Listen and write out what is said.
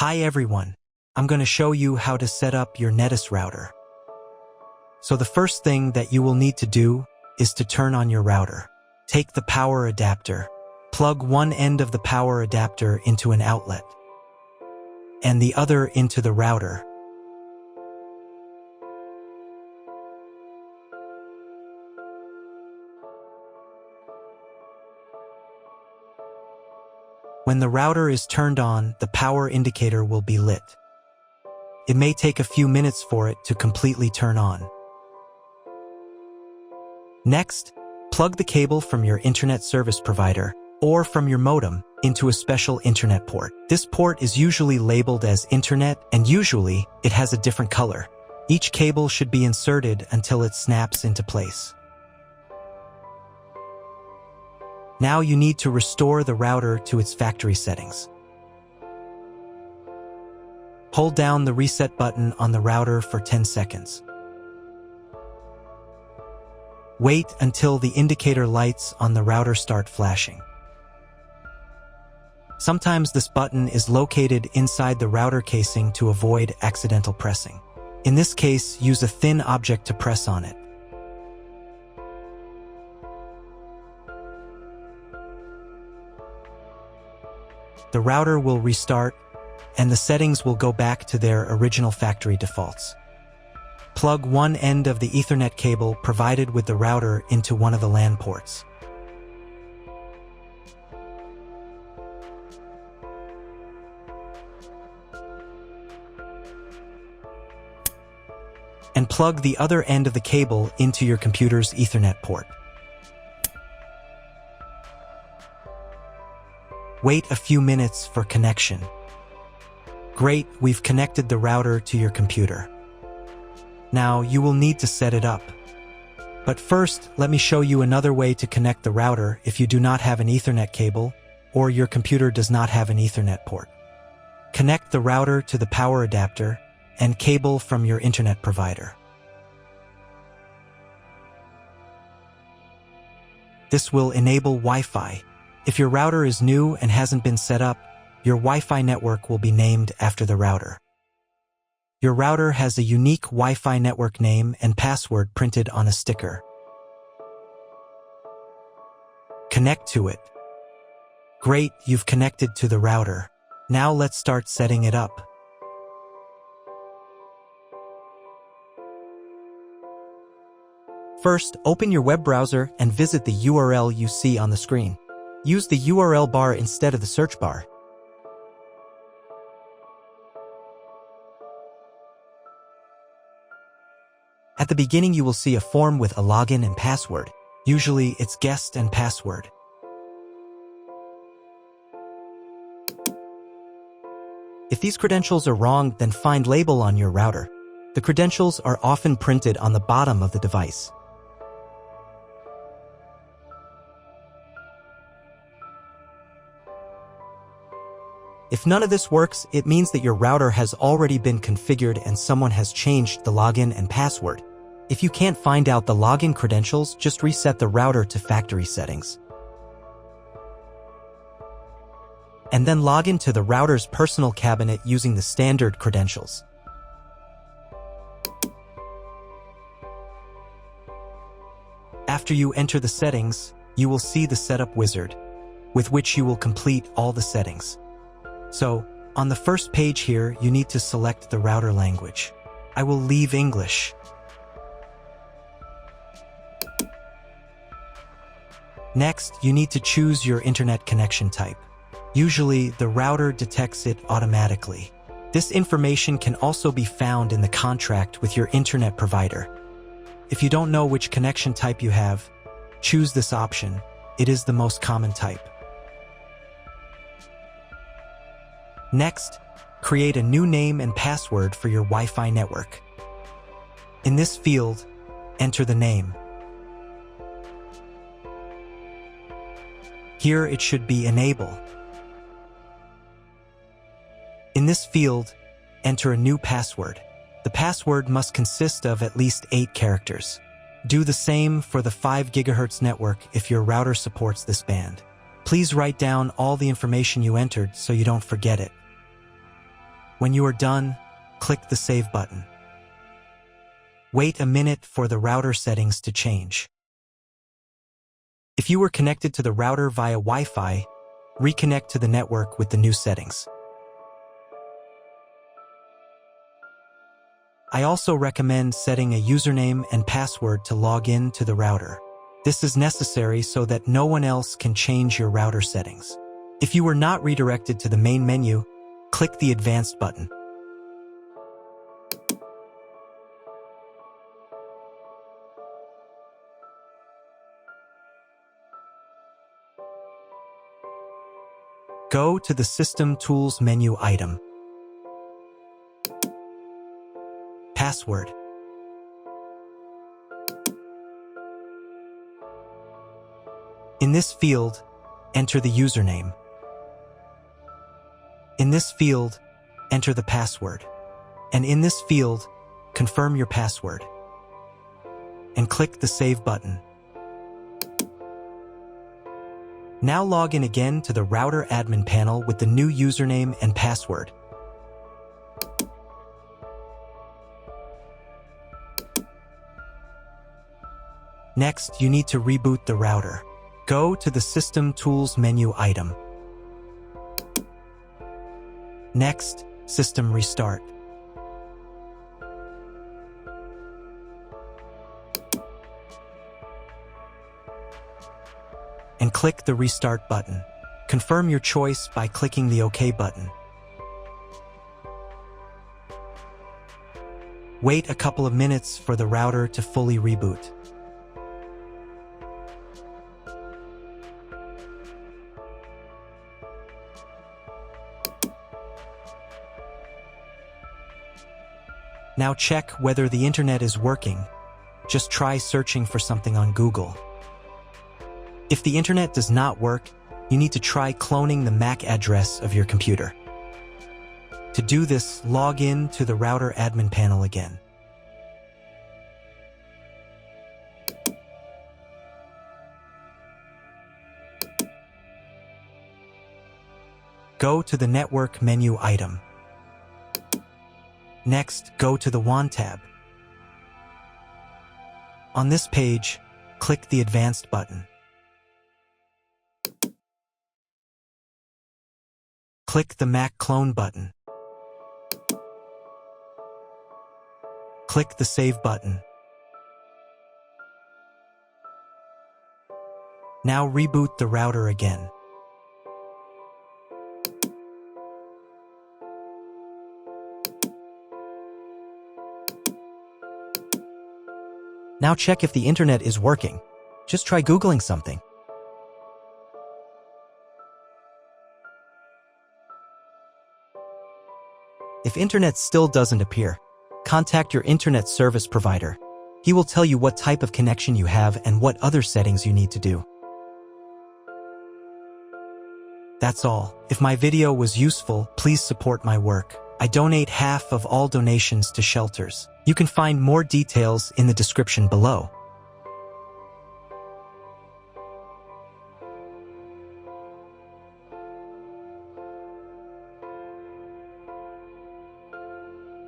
Hi everyone, I'm going to show you how to set up your Netis router. So the first thing that you will need to do is to turn on your router. Take the power adapter, plug one end of the power adapter into an outlet, and the other into the router. When the router is turned on, the power indicator will be lit. It may take a few minutes for it to completely turn on. Next, plug the cable from your internet service provider or from your modem into a special internet port. This port is usually labeled as internet, and usually it has a different color. Each cable should be inserted until it snaps into place. Now you need to restore the router to its factory settings. Hold down the reset button on the router for 10 seconds. Wait until the indicator lights on the router start flashing. Sometimes this button is located inside the router casing to avoid accidental pressing. In this case, use a thin object to press on it. The router will restart, and the settings will go back to their original factory defaults. Plug one end of the Ethernet cable provided with the router into one of the LAN ports. And plug the other end of the cable into your computer's Ethernet port. Wait a few minutes for connection. Great, we've connected the router to your computer. Now you will need to set it up. But first, let me show you another way to connect the router if you do not have an Ethernet cable or your computer does not have an Ethernet port. Connect the router to the power adapter and cable from your internet provider. This will enable Wi-Fi. If your router is new and hasn't been set up, your Wi-Fi network will be named after the router. Your router has a unique Wi-Fi network name and password printed on a sticker. Connect to it. Great, you've connected to the router. Now let's start setting it up. First, open your web browser and visit the URL you see on the screen. Use the URL bar instead of the search bar. At the beginning, you will see a form with a login and password. Usually, it's guest and password. If these credentials are wrong, then find label on your router. The credentials are often printed on the bottom of the device. If none of this works, it means that your router has already been configured and someone has changed the login and password. If you can't find out the login credentials, just reset the router to factory settings. And then log into the router's personal cabinet using the standard credentials. After you enter the settings, you will see the setup wizard, with which you will complete all the settings. So, on the first page here, you need to select the router language. I will leave English. Next, you need to choose your internet connection type. Usually, the router detects it automatically. This information can also be found in the contract with your internet provider. If you don't know which connection type you have, choose this option. It is the most common type. Next, create a new name and password for your Wi-Fi network. In this field, enter the name. Here it should be Enable. In this field, enter a new password. The password must consist of at least 8 characters. Do the same for the 5 GHz network if your router supports this band. Please write down all the information you entered so you don't forget it. When you are done, click the Save button. Wait a minute for the router settings to change. If you were connected to the router via Wi-Fi, reconnect to the network with the new settings. I also recommend setting a username and password to log in to the router. This is necessary so that no one else can change your router settings. If you were not redirected to the main menu, click the Advanced button. Go to the System Tools menu item. Password. In this field, enter the username. In this field, enter the password. And in this field, confirm your password. And click the Save button. Now log in again to the router admin panel with the new username and password. Next, you need to reboot the router. Go to the System Tools menu item. Next, System Restart. And click the Restart button. Confirm your choice by clicking the OK button. Wait a couple of minutes for the router to fully reboot. Now check whether the internet is working. Just try searching for something on Google. If the internet does not work, you need to try cloning the MAC address of your computer. To do this, log in to the router admin panel again. Go to the Network menu item. Next, go to the WAN tab. On this page, click the Advanced button. Click the MAC clone button. Click the Save button. Now reboot the router again. Now check if the internet is working. Just try Googling something. If internet still doesn't appear, contact your internet service provider. He will tell you what type of connection you have and what other settings you need to do. That's all. If my video was useful, please support my work. I donate half of all donations to shelters. You can find more details in the description below.